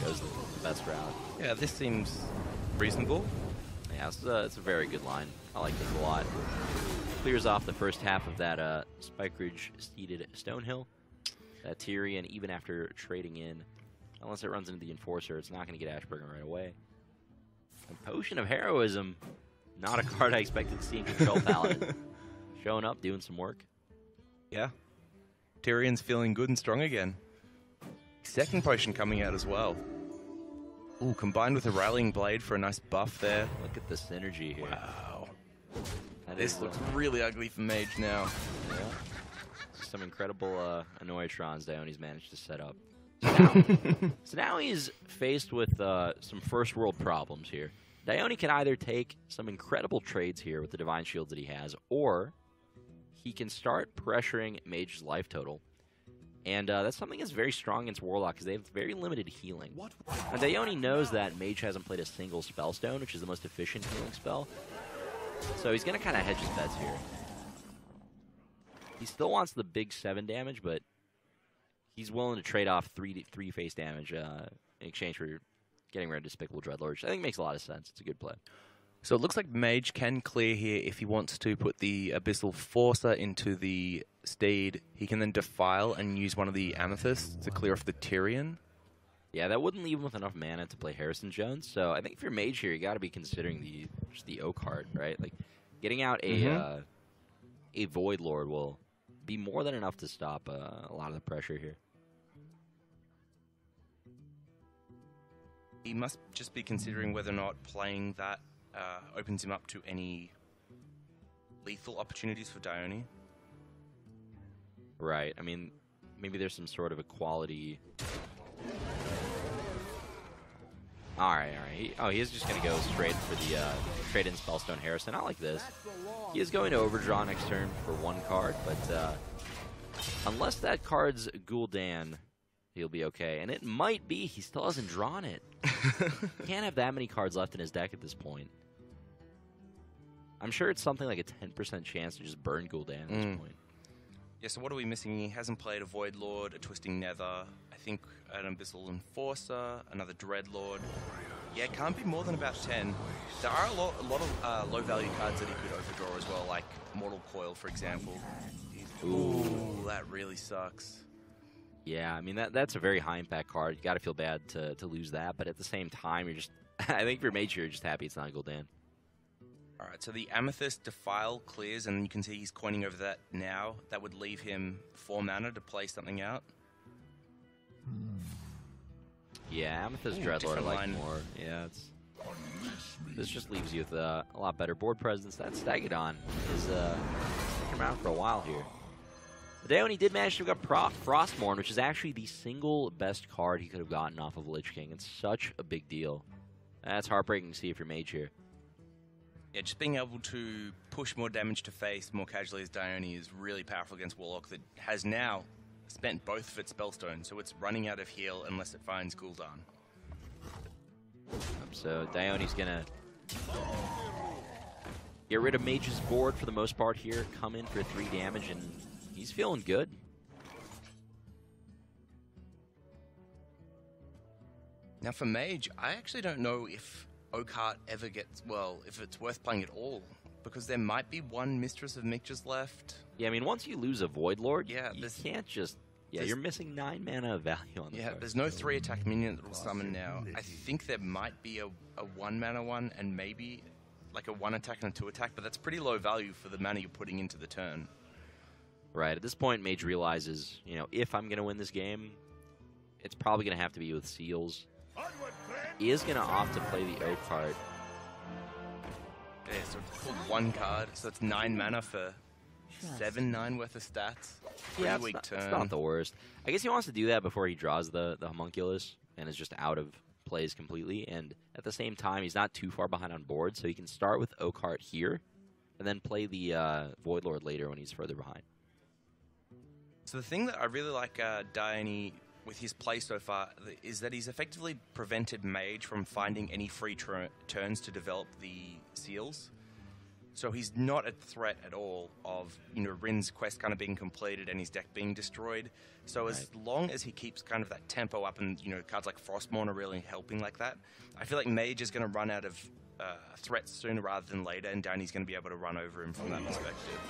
Speaker 1: goes the best route.
Speaker 2: Yeah, this seems reasonable.
Speaker 1: Yeah, it's a very good line. I like this a lot. Clears off the first half of that Spike Ridge seeded Stonehill. That Tyrion, even after trading in, unless it runs into the Enforcer, it's not going to get Ashbringer right away. And Potion of Heroism, not a card I expected to see in Control Paladin. Showing up, doing some work.
Speaker 2: Yeah. Tyrion's feeling good and strong again. Second potion coming out as well. Ooh, combined with a Rallying Blade for a nice buff there.
Speaker 1: Look at the synergy here.
Speaker 2: Wow. This looks really ugly for Mage now.
Speaker 1: Yeah. Some incredible Annoyatrons DaHyoNi's managed to set up. So now he's faced with some first world problems here. DaHyoNi can either take some incredible trades here with the Divine Shields that he has, or he can start pressuring Mage's life total. And that's something that's very strong against Warlock, because they have very limited healing. And DaHyoNi knows that Mage hasn't played a single Spellstone, which is the most efficient healing spell. So he's going to kind of hedge his bets here. He still wants the big 7 damage, but he's willing to trade off 3 face damage in exchange for getting rid of Despicable Dreadlord, which I think makes a lot of sense. It's a good play.
Speaker 2: So it looks like Mage can clear here if he wants to put the Abyssal Forcer into the Steed. He can then Defile and use one of the Amethysts to clear off the Tyrion.
Speaker 1: Yeah, that wouldn't leave him with enough mana to play Harrison Jones. So I think if you're Mage here, you got to be considering just the O card, right? Like getting out a Void Lord will be more than enough to stop a lot of the pressure here.
Speaker 2: He must just be considering whether or not playing that opens him up to any lethal opportunities for DDaHyoNi.
Speaker 1: Right. I mean, maybe there's some sort of equality. All right. He is just going to go straight for the trade-in Spellstone Harrison. I like this. He is going to overdraw next turn for one card, but unless that card's Gul'dan, he'll be okay. And it might be. He still hasn't drawn it. Can't have that many cards left in his deck at this point. I'm sure it's something like a 10% chance to just burn Gul'dan at this point.
Speaker 2: Yeah, so what are we missing? He hasn't played a Void Lord, a Twisting Nether, I think an Abyssal Enforcer, another Dreadlord. Yeah, it can't be more than about 10. There are a lot of low-value cards that he could overdraw as well, like Mortal Coil, for example. Ooh, that really sucks.
Speaker 1: Yeah, I mean, that's a very high-impact card. You got to feel bad to lose that, but at the same time, you're just... I think if you're Mage, you're just happy it's not Gul'dan.
Speaker 2: All right, so the Amethyst Defile clears, and you can see he's coining over that now. That would leave him 4 mana to play something out.
Speaker 1: Yeah, Amethyst Dreadlord I like more. Yeah, this just leaves you with a lot better board presence. That Stegodon is sticking around for a while here. DDaHyoNi did manage to get Frostmourne, which is actually the single best card he could have gotten off of Lich King. It's such a big deal. That's heartbreaking to see if you're Mage here.
Speaker 2: Yeah, just being able to push more damage to face more casually as DDaHyoNi is really powerful against Warlock that has now spent both of its Spellstones, so it's running out of heal unless it finds Gul'dan.
Speaker 1: So DDaHyoNi's gonna get rid of Mage's board for the most part here, come in for 3 damage, and he's feeling good.
Speaker 2: Now for Mage, I actually don't know if Oakheart ever gets, well, if it's worth playing at all, because there might be one Mistress of Mixtures left.
Speaker 1: Yeah, I mean, once you lose a Void Lord,
Speaker 2: yeah,
Speaker 1: you can't just... Yeah, you're missing 9 mana of value on the card.
Speaker 2: There's no 3-attack minion that will summon now. I think there might be a 1-mana one and maybe like a 1-attack and a 2-attack, but that's pretty low value for the mana you're putting into the turn.
Speaker 1: Right, at this point, Mage realizes, you know, if I'm going to win this game, it's probably going to have to be with Seals. He is going to opt to play the Oak card.
Speaker 2: Yeah, so it's pulled 1 card, so that's 9 mana for 7-9 worth of stats.
Speaker 1: Yeah,
Speaker 2: it's
Speaker 1: not the worst. I guess he wants to do that before he draws the Homunculus and is just out of plays completely. And at the same time, he's not too far behind on board, so he can start with Oakheart here and then play the Void Lord later when he's further behind.
Speaker 2: So the thing that I really like DDaHyoNi with his play so far is that he's effectively prevented Mage from finding any free turns to develop the seals. So he's not a threat at all of, you know, Rin's quest kind of being completed and his deck being destroyed. So as long as he keeps kind of that tempo up and, you know, cards like Frostmourne are really helping like that, I feel like Mage is going to run out of threats sooner rather than later, and DDaHyoNi's going to be able to run over him from that perspective.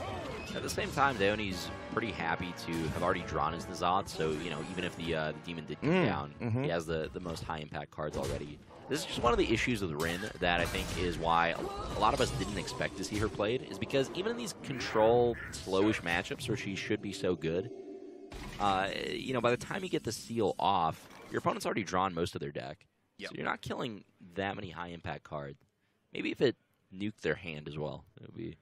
Speaker 1: At the same time, DDaHyoNi's pretty happy to have already drawn his N'Zoth, so, you know, even if the demon did come down, he has the most high-impact cards already. This is just one of the issues with Rin that I think is why a lot of us didn't expect to see her played, is because even in these control, slowish matchups where she should be so good, you know, by the time you get the seal off, your opponent's already drawn most of their deck. Yep. So you're not killing that many high-impact cards. Maybe if it nuked their hand as well, it would be...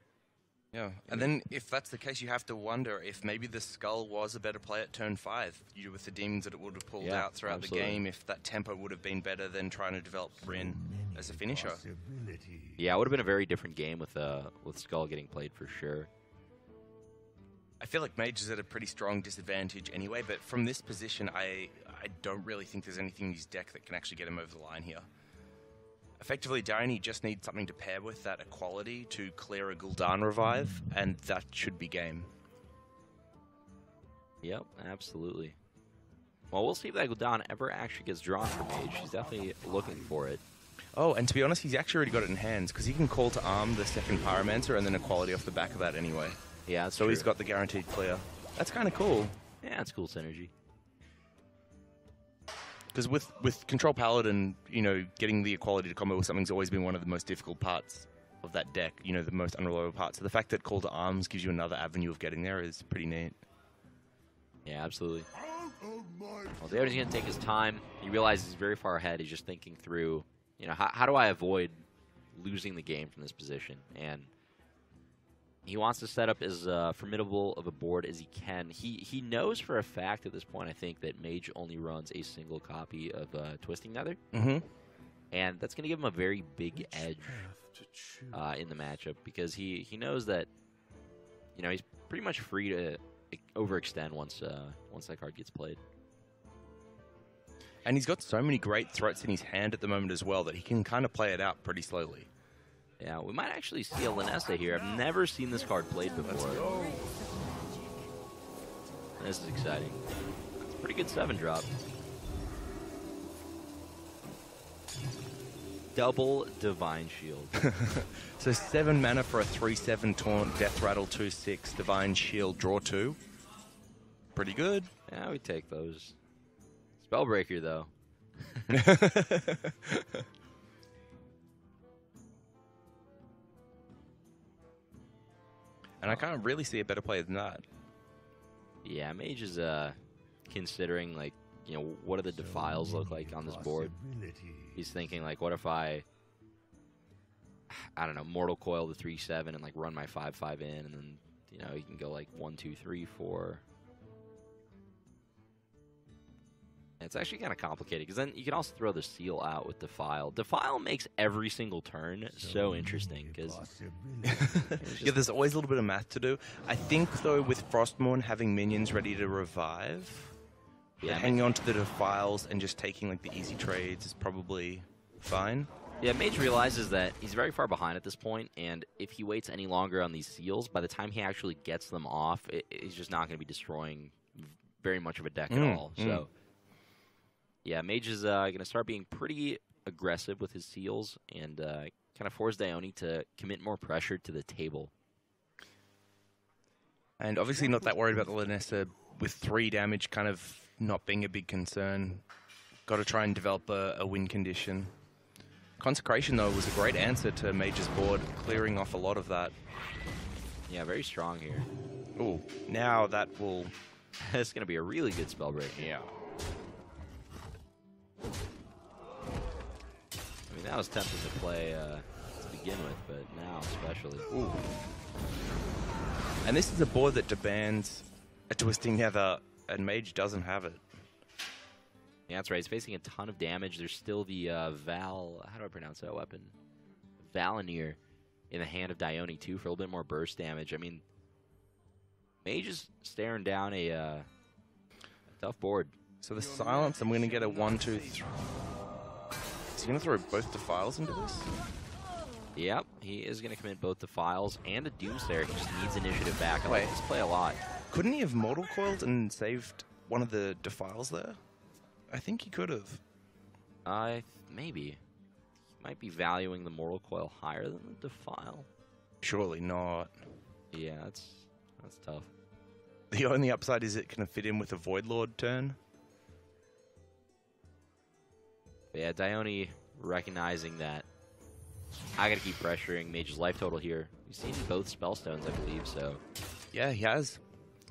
Speaker 2: Yeah, and then if that's the case, you have to wonder if maybe the Skull was a better play at turn 5, with the demons that it would have pulled out throughout the game, if that tempo would have been better than trying to develop Rin as a finisher.
Speaker 1: Yeah, it would have been a very different game with Skull getting played for sure.
Speaker 2: I feel like Mage is at a pretty strong disadvantage anyway, but from this position, I don't really think there's anything in his deck that can actually get him over the line here. Effectively, DDaHyoNi just needs something to pair with that equality to clear a Gul'dan revive, and that should be game.
Speaker 1: Yep, absolutely. Well, we'll see if that Gul'dan ever actually gets drawn for Mage. He's definitely looking for it.
Speaker 2: Oh, and to be honest, he's actually already got it in hands because he can call to arm the second Pyromancer and then Equality off the back of that anyway.
Speaker 1: Yeah, that's
Speaker 2: so
Speaker 1: true.
Speaker 2: he's got the guaranteed clear. That's kind of cool.
Speaker 1: Yeah, it's cool synergy.
Speaker 2: Because with Control Paladin, you know, getting the Equality to combo with something's always been one of the most difficult parts of that deck. You know, the most unreliable part. So the fact that Call to Arms gives you another avenue of getting there is pretty neat.
Speaker 1: Yeah, absolutely. Well, DDaHyoNi's going to take his time. He realizes he's very far ahead. He's just thinking through, you know, how do I avoid losing the game from this position? And he wants to set up as formidable of a board as he can. He knows for a fact at this point, I think, that Mage only runs a single copy of Twisting Nether.
Speaker 2: Mm-hmm.
Speaker 1: And that's going to give him a very big edge in the matchup because he knows that, you know, he's pretty much free to overextend once that card gets played.
Speaker 2: And he's got so many great threats in his hand at the moment as well that he can kind of play it out pretty slowly.
Speaker 1: Yeah, we might actually see a Linessa here. I've never seen this card played before. This is exciting. It's a pretty good 7-drop. Double Divine Shield.
Speaker 2: So 7 mana for a 3/7 Taunt, Death Rattle 2/6, Divine Shield, draw 2. Pretty good.
Speaker 1: Yeah, we take those. Spellbreaker, though.
Speaker 2: And I can't really see a better play than that.
Speaker 1: Yeah, Mage is considering, like, you know, what do the defiles look like on this board? He's thinking, like, what if I don't know, Mortal Coil the 3/7 and, like, run my 5/5 in, and then, you know, he can go, like, 1, 2, 3, 4. And it's actually kind of complicated, because then you can also throw the seal out with Defile. Defile makes every single turn so interesting, because...
Speaker 2: Yeah, there's always a little bit of math to do. I think, though, with Frostmourne having minions ready to revive, hanging on to the Defiles and just taking, like, the easy trades is probably fine.
Speaker 1: Yeah, Mage realizes that he's very far behind at this point, and if he waits any longer on these seals, by the time he actually gets them off, he's just not going to be destroying very much of a deck at all. So, yeah, Mage is going to start being pretty aggressive with his seals and kind of force DDaHyoNi to commit more pressure to the table.
Speaker 2: And obviously not that worried about the Linessa, with 3 damage kind of not being a big concern. Got to try and develop a win condition. Consecration, though, was a great answer to Mage's board, clearing off a lot of that.
Speaker 1: Yeah, very strong here.
Speaker 2: Ooh, now that will...
Speaker 1: It's going to be a really good Spellbreaker.
Speaker 2: Yeah.
Speaker 1: I mean, that was tempting to play to begin with, but now especially.
Speaker 2: Ooh. And this is a board that demands a Twisting Nether, and Mage doesn't have it.
Speaker 1: Yeah, that's right. He's facing a ton of damage. There's still the how do I pronounce that weapon? Valenier in the hand of DDaHyoNi, too, for a little bit more burst damage. I mean, Mage is staring down a tough board.
Speaker 2: So the Silence, I'm going to get a 1, 2, 3. Is he going to throw both Defiles into this?
Speaker 1: Yep, he is going to commit both Defiles and a Doomsayer. He just needs initiative back. I like this play a lot.
Speaker 2: Couldn't he have Mortal Coiled and saved one of the Defiles there? I think he could have.
Speaker 1: Maybe. He might be valuing the Mortal Coil higher than the Defile.
Speaker 2: Surely not.
Speaker 1: Yeah, that's tough.
Speaker 2: The only upside is it can fit in with a Void Lord turn.
Speaker 1: But yeah, DDaHyoNi recognizing that I got to keep pressuring Mage's life total here. We've seen both Spellstones, I believe, so...
Speaker 2: Yeah, he has.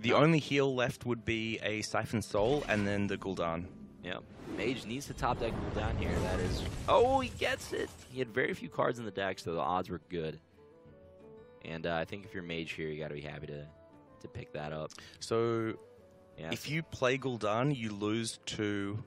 Speaker 2: The only heal left would be a Siphon Soul and then the Gul'dan.
Speaker 1: Yep. Mage needs to top deck Gul'dan here. That is... Oh, he gets it! He had very few cards in the deck, so the odds were good. And I think if you're Mage here, you got to be happy to pick that up.
Speaker 2: So,
Speaker 1: yeah,
Speaker 2: if you play Gul'dan, you lose to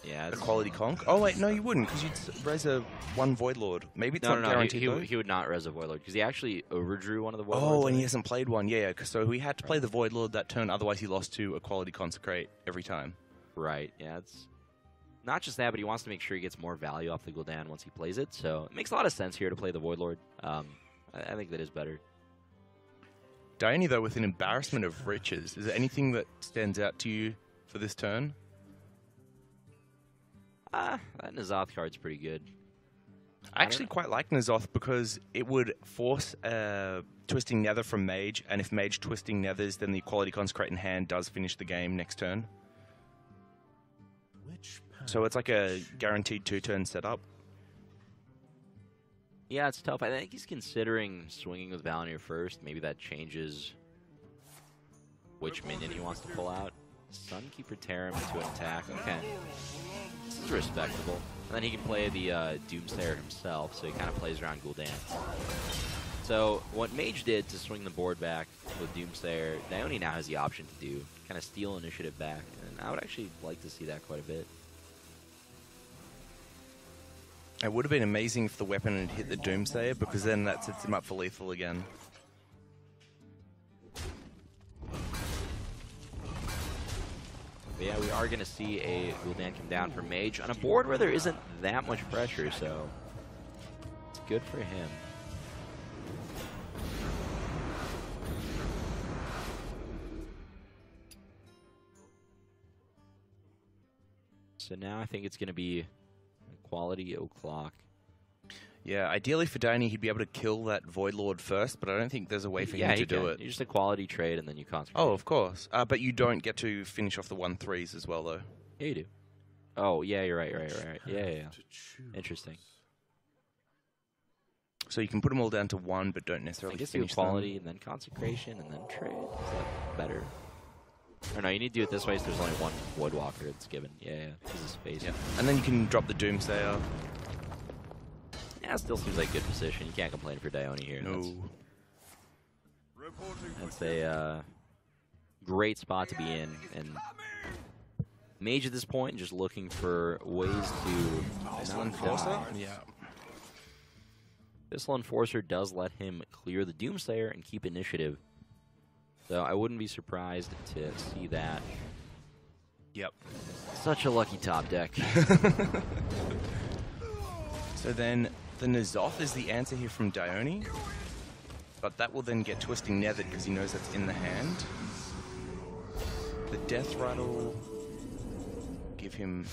Speaker 1: Equality
Speaker 2: Conk. Oh, wait, no, you wouldn't, because you'd res a 1 Void Lord. Maybe it's not guaranteed,
Speaker 1: he would not res a Void Lord, because he actually overdrew one of the Void Lords.
Speaker 2: Oh, and he hasn't played one. Yeah, so he had to play the Void Lord that turn, otherwise he lost to Equality Consecrate every time.
Speaker 1: Right, yeah, it's not just that, but he wants to make sure he gets more value off the Gul'dan once he plays it, so it makes a lot of sense here to play the Void Lord. I think that is better.
Speaker 2: DDaHyoNi, though, with an embarrassment of riches. Is there anything that stands out to you for this turn?
Speaker 1: That N'Zoth card's pretty good.
Speaker 2: I actually quite like N'Zoth because it would force Twisting Nether from Mage, and if Mage Twisting Nethers, then the Equality Consecrate in hand does finish the game next turn. So it's like a guaranteed 2-turn setup.
Speaker 1: Yeah, it's tough. I think he's considering swinging with Valnir first. Maybe that changes which minion he wants to pull out. Sunkeeper tear him into an attack. Okay. This is respectable. And then he can play the Doomsayer himself, so he kind of plays around Gul'dan. So what Mage did to swing the board back with Doomsayer, DDaHyoNi now has the option to do. Kind of steal initiative back. And I would actually like to see that quite a bit.
Speaker 2: It would have been amazing if the weapon had hit the Doomsayer, because then that sets him up for lethal again.
Speaker 1: But yeah, we are going to see a Gul'dan come down for Mage on a board where there isn't that much pressure, so it's good for him. So now I think it's going to be quality O'Clock.
Speaker 2: Yeah, ideally for DDaHyoNi, he'd be able to kill that Void Lord first, but I don't think there's a way for him to do it.
Speaker 1: It's just a quality trade, and then you concentrate.
Speaker 2: Oh, of course. But you don't get to finish off the 1/3s as well, though.
Speaker 1: Yeah, you do. Oh, yeah, you're right, right. Yeah. Interesting.
Speaker 2: So you can put them all down to 1, but don't necessarily finish them.
Speaker 1: Quality, and then consecration, and then trade. Is that better? Or no, you need to do it this way, so there's only one Voidwalker that's given. Yeah, this is space.
Speaker 2: Yeah. And then you can drop the Doomsayer.
Speaker 1: Yeah, it still seems like a good position. You can't complain for DDaHyoNi here.
Speaker 2: No.
Speaker 1: That's a great spot to be in. And Mage at this point just looking for ways to...
Speaker 2: Missile Enforcer? Yeah.
Speaker 1: Missile Enforcer does let him clear the Doomsayer and keep initiative. So I wouldn't be surprised to see that.
Speaker 2: Yep.
Speaker 1: Such a lucky top deck.
Speaker 2: So then the N'Zoth is the answer here from DDaHyoNi. But that will then get Twisting Nethered because he knows that's in the hand. The Death Rattle... give him...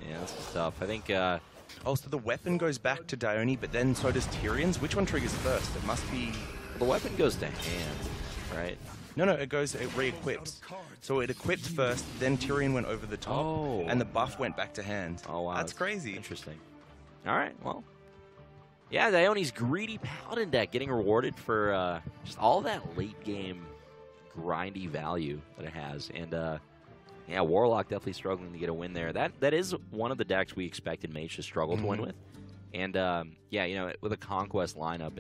Speaker 1: Yeah, this is tough. I think...
Speaker 2: Oh, so the weapon goes back to DDaHyoNi, but then so does Tyrion's? Which one triggers first? It must be...
Speaker 1: The weapon goes to hand, right?
Speaker 2: No, it re-equips. So it equipped first, then Tyrion went over the top, and the buff went back to hand.
Speaker 1: Oh, wow.
Speaker 2: That's crazy.
Speaker 1: Interesting. All right, well. Yeah, DDaHyoNi's greedy Paladin deck getting rewarded for just all that late-game grindy value that it has. And, yeah, Warlock definitely struggling to get a win there. That is one of the decks we expected Mage to struggle to win with. And, yeah, you know, with a Conquest lineup,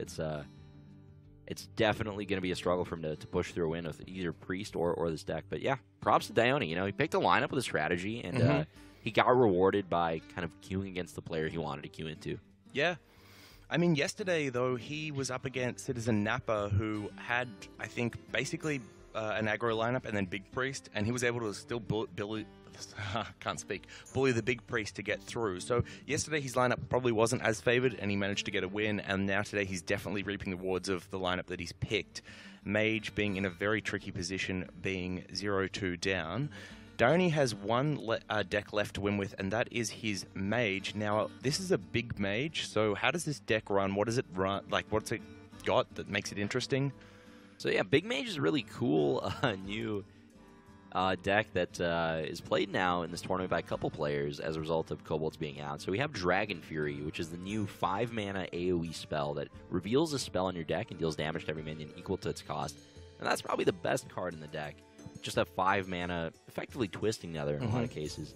Speaker 1: it's definitely going to be a struggle for him to push through a win with either Priest or this deck. But, yeah, props to DDaHyoNi. You know, he picked a lineup with a strategy, and he got rewarded by kind of queuing against the player he wanted to queue into.
Speaker 2: Yeah. I mean, yesterday, though, he was up against Citizen Napa, who had, I think, basically... an aggro lineup and then Big Priest, and he was able to still bully the Big Priest to get through. So yesterday his lineup probably wasn't as favored, and he managed to get a win, and now today he's definitely reaping the rewards of the lineup that he's picked. Mage being in a very tricky position, being 0-2 down. DDaHyoNi has one deck left to win with, and that is his Mage. Now, this is a big Mage, so how does this deck run? What does it run? Like, what's it got that makes it interesting?
Speaker 1: So yeah, Big Mage is a really cool new deck that is played now in this tournament by a couple players as a result of Kobolds being out. So we have Dragon Fury, which is the new 5-mana AoE spell that reveals a spell in your deck and deals damage to every minion equal to its cost. And that's probably the best card in the deck. Just a 5-mana, effectively Twisting Nether in a lot of cases.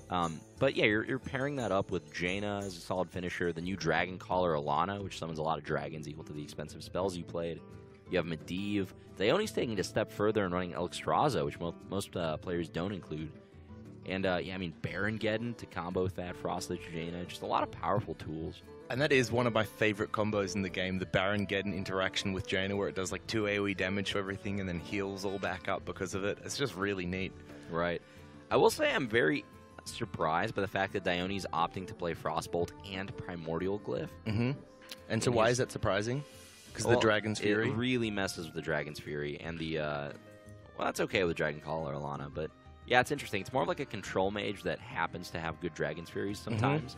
Speaker 1: But yeah, you're pairing that up with Jaina as a solid finisher, the new Dragon Caller Alana, which summons a lot of dragons equal to the expensive spells you played. You have Medivh. DDaHyoNi's taking it a step further and running Elixstraza, which most players don't include. And, yeah, I mean, Barongeddon to combo with that, Frostlich Jaina, just a lot of powerful tools.
Speaker 2: And that is one of my favorite combos in the game, the Barongeddon interaction with Jaina, where it does like 2 AoE damage to everything and then heals all back up because of it. It's just really neat.
Speaker 1: Right. I will say I'm very surprised by the fact that DDaHyoNi's opting to play Frostbolt and Primordial Glyph.
Speaker 2: And so why is that surprising? Because the Dragon's Fury?
Speaker 1: It really messes with the Dragon's Fury and the Well, that's okay with Dragon Call or Alana, but yeah, it's interesting. It's more of like a control mage that happens to have good Dragon's Furies sometimes,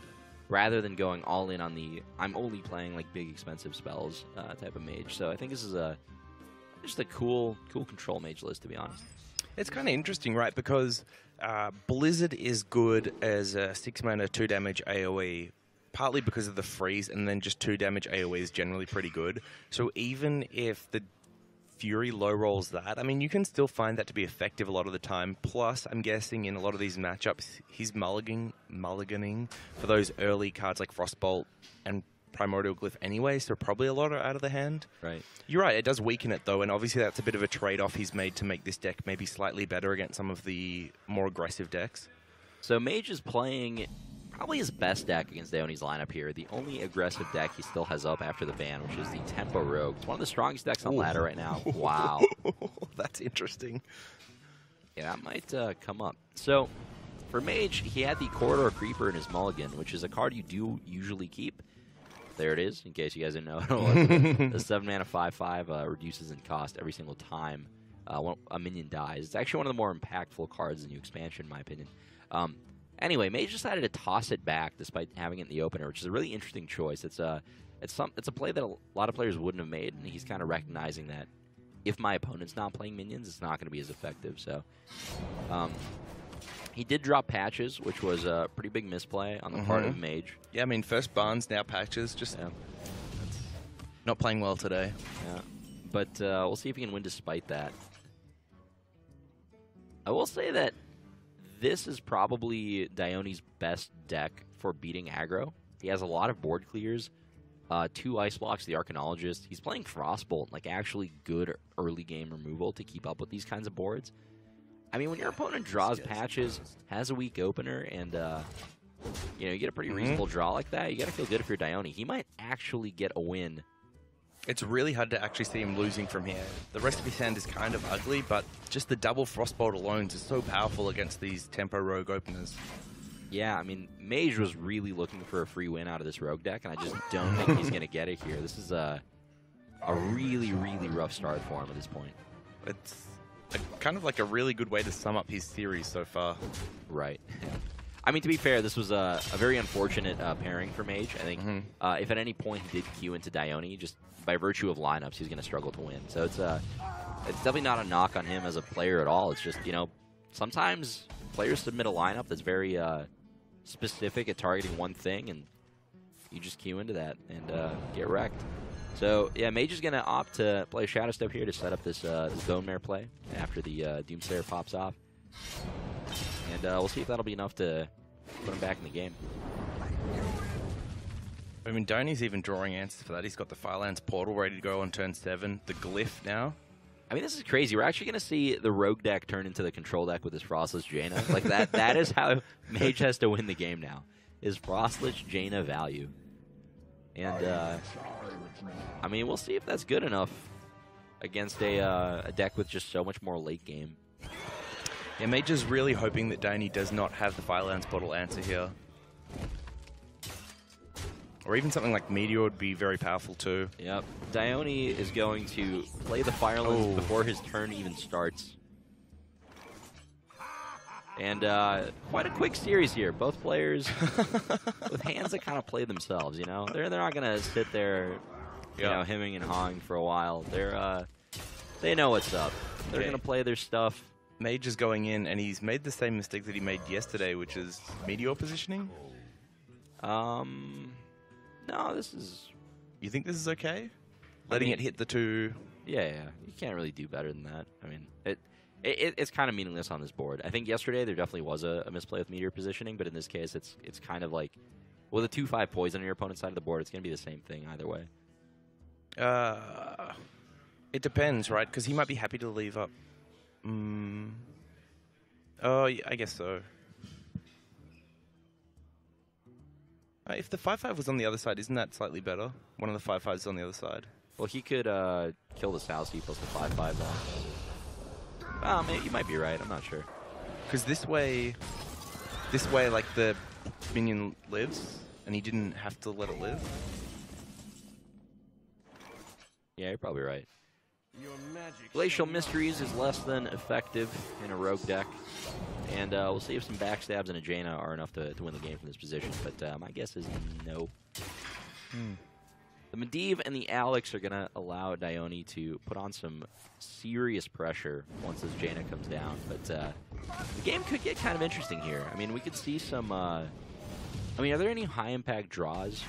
Speaker 1: rather than going all in on the I'm only playing like big expensive spells type of mage. So I think this is just a cool control mage list, to be honest.
Speaker 2: It's kind of interesting, right? Because Blizzard is good as a 6-mana 2 damage AoE, partly because of the freeze, and then just 2 damage AoE is generally pretty good. So even if the Fury low rolls that, I mean, you can still find that to be effective a lot of the time. Plus, I'm guessing in a lot of these matchups, he's mulliganing for those early cards like Frostbolt and Primordial Glyph anyway, so probably a lot are out of the hand.
Speaker 1: Right.
Speaker 2: You're right, it does weaken it though, and obviously that's a bit of a trade-off he's made to make this deck maybe slightly better against some of the more aggressive decks.
Speaker 1: So Mage is playing probably his best deck against DDaHyoNi's lineup here. The only aggressive deck he still has up after the ban, which is the Tempo Rogue. It's one of the strongest decks on ladder right now. Wow.
Speaker 2: That's interesting.
Speaker 1: Yeah, that might come up. So for Mage, he had the Corridor Creeper in his mulligan, which is a card you do usually keep. There it is, in case you guys didn't know. The 7-mana 5/5 reduces in cost every single time a minion dies. It's actually one of the more impactful cards in the new expansion, in my opinion. Anyway, Mage decided to toss it back despite having it in the opener, which is a really interesting choice. It's a play that a lot of players wouldn't have made, and he's kind of recognizing that if my opponent's not playing minions, it's not going to be as effective. So he did drop Patches, which was a pretty big misplay on the part of Mage.
Speaker 2: Yeah, I mean, first Barnes, now Patches, just not playing well today.
Speaker 1: Yeah, but we'll see if he can win despite that. I will say that this is probably DDaHyoNi's best deck for beating aggro. He has a lot of board clears, 2 ice blocks, the Arcanologist. He's playing Frostbolt, like actually good early game removal to keep up with these kinds of boards. I mean, when your opponent draws Patches, has a weak opener, and you get a pretty reasonable draw like that, you got to feel good if you're DDaHyoNi. He might actually get a win.
Speaker 2: It's really hard to actually see him losing from here. The rest of his hand is kind of ugly, but just the double Frostbolt alone is so powerful against these Tempo Rogue openers.
Speaker 1: Yeah, I mean, Mage was really looking for a free win out of this Rogue deck, and I just don't think he's going to get it here. This is a really, really rough start for him at this point.
Speaker 2: It's kind of like a really good way to sum up his series so far.
Speaker 1: Right. I mean, to be fair, this was a very unfortunate pairing for Mage. I think if at any point he did queue into DDaHyoNi, just by virtue of lineups, he's going to struggle to win. So it's definitely not a knock on him as a player at all. It's just, sometimes players submit a lineup that's very specific at targeting one thing, and you just queue into that and get wrecked. So, yeah, Mage is going to opt to play Shadow Step here to set up this Bone Mare play after the Doomsayer pops off. And we'll see if that'll be enough to put him back in the game.
Speaker 2: I mean, DDaHyoNi's even drawing answers for that. He's got the Firelands Portal ready to go on turn 7, the Glyph now.
Speaker 1: I mean, this is crazy. We're actually going to see the Rogue deck turn into the control deck with his Frostless Jaina. Like, that is how Mage has to win the game now, is Frostless Jaina value. And, I mean, we'll see if that's good enough against a deck with just so much more late game.
Speaker 2: Yeah, Mage is really hoping that DDaHyoNi does not have the Firelands Portal answer here. Or even something like Meteor would be very powerful too.
Speaker 1: Yep. DDaHyoNi is going to play the Firelands before his turn even starts. And quite a quick series here. Both players with hands that kind of play themselves, They're not going to sit there, hemming and hawing for a while. They know what's up. They're going to play their stuff.
Speaker 2: Mage is going in, and he's made the same mistake that he made yesterday, which is Meteor positioning.
Speaker 1: No, this is...
Speaker 2: You think this is okay? Letting it hit the 2...
Speaker 1: Yeah. You can't really do better than that. I mean, it's kind of meaningless on this board. I think yesterday there definitely was a misplay with Meteor positioning, but in this case it's kind of like... With a 2/5 poison on your opponent's side of the board, it's going to be the same thing either way.
Speaker 2: It depends, right? Because he might be happy to leave up... Oh, yeah, I guess so. If the 5/5 was on the other side, isn't that slightly better? One of the 5/5s on the other side.
Speaker 1: Well, he could kill the Sousey plus the 5/5 then. Maybe you might be right. I'm not sure.
Speaker 2: Because this way, like the minion lives, and he didn't have to let it live.
Speaker 1: Yeah, you're probably right.
Speaker 3: Your magic
Speaker 1: Glacial
Speaker 3: shall
Speaker 1: Mysteries is less than effective in a rogue deck. And we'll see if some backstabs and a Jaina are enough to win the game from this position. But my guess is no. The Medivh and the Alex are going to allow DDaHyoNi to put on some serious pressure once this Jaina comes down. But the game could get kind of interesting here. I mean, we could see some... I mean, are there any high-impact draws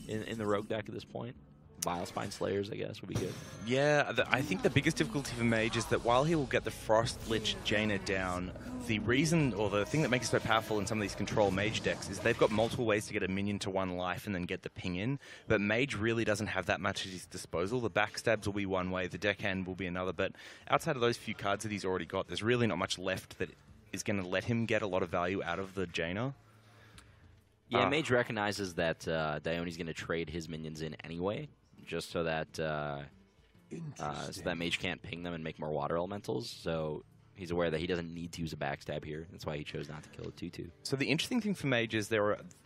Speaker 1: in the rogue deck at this point? Vilespine Slayers, I guess, would be good.
Speaker 2: Yeah, I think the biggest difficulty for Mage is that while he will get the Frost Lich Jaina down, the reason, or the thing that makes it so powerful in some of these control Mage decks is they've got multiple ways to get a minion to 1 life and then get the ping in, but Mage really doesn't have that much at his disposal. The backstabs will be one way, the deckhand will be another, but outside of those few cards that he's already got, there's really not much left that is going to let him get a lot of value out of the Jaina.
Speaker 1: Yeah, Mage recognizes that DDaHyoNi's going to trade his minions in anyway, just so that Mage can't ping them and make more water elementals. So he's aware that he doesn't need to use a backstab here. That's why he chose not to kill a 2/2.
Speaker 2: So the interesting thing for Mage is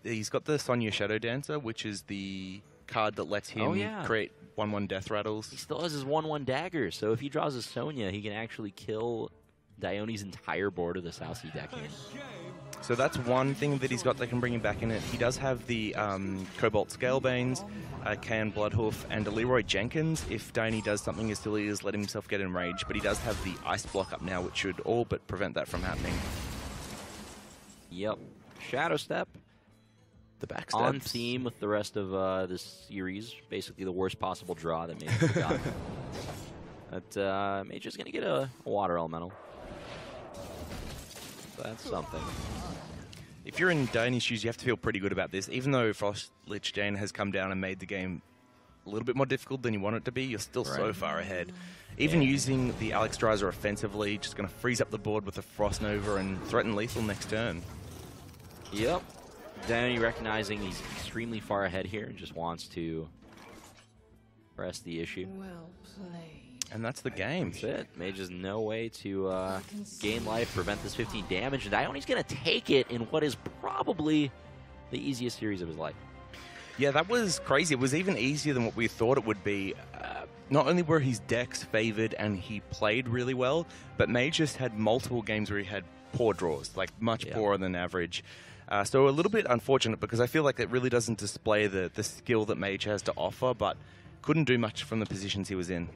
Speaker 2: he's got the Sonya Shadow Dancer, which is the card that lets him create 1/1 death rattles.
Speaker 1: He still has his 1/1 dagger, so if he draws a Sonya, he can actually kill DDaHyoNi's entire board of the South Sea deckhand.
Speaker 2: So that's one thing that he's got that can bring him back in it. He does have the Cobalt Scalebanes, Kayan Bloodhoof, and a Leroy Jenkins. If DDaHyoNi does something as silly as let himself get enraged, but he does have the Ice Block up now, which should all but prevent that from happening.
Speaker 1: Yep. Shadow Step.
Speaker 2: The backstabs.
Speaker 1: On theme with the rest of this series. Basically the worst possible draw that Mage could have gotten. But Mage is going to get a water elemental. That's something.
Speaker 2: If you're in DDaHyoNi's shoes, you have to feel pretty good about this. Even though Frost Lich Jaina has come down and made the game a little bit more difficult than you want it to be, you're still so far ahead. Even using the Alex Dreiser offensively, just going to freeze up the board with a Frost Nova and threaten lethal next turn.
Speaker 1: Yep. DDaHyoNi recognizing he's extremely far ahead here and just wants to press the issue.
Speaker 4: Well played.
Speaker 2: And that's the game.
Speaker 1: That's it. Mage has no way to gain life, prevent this 15 damage, and DDaHyoNi's going to take it in what is probably the easiest series of his life.
Speaker 2: Yeah, that was crazy. It was even easier than what we thought it would be. Not only were his decks favored and he played really well, but Mage just had multiple games where he had poor draws, like much poorer than average. So a little bit unfortunate because I feel like it really doesn't display the skill that Mage has to offer, but couldn't do much from the positions he was in.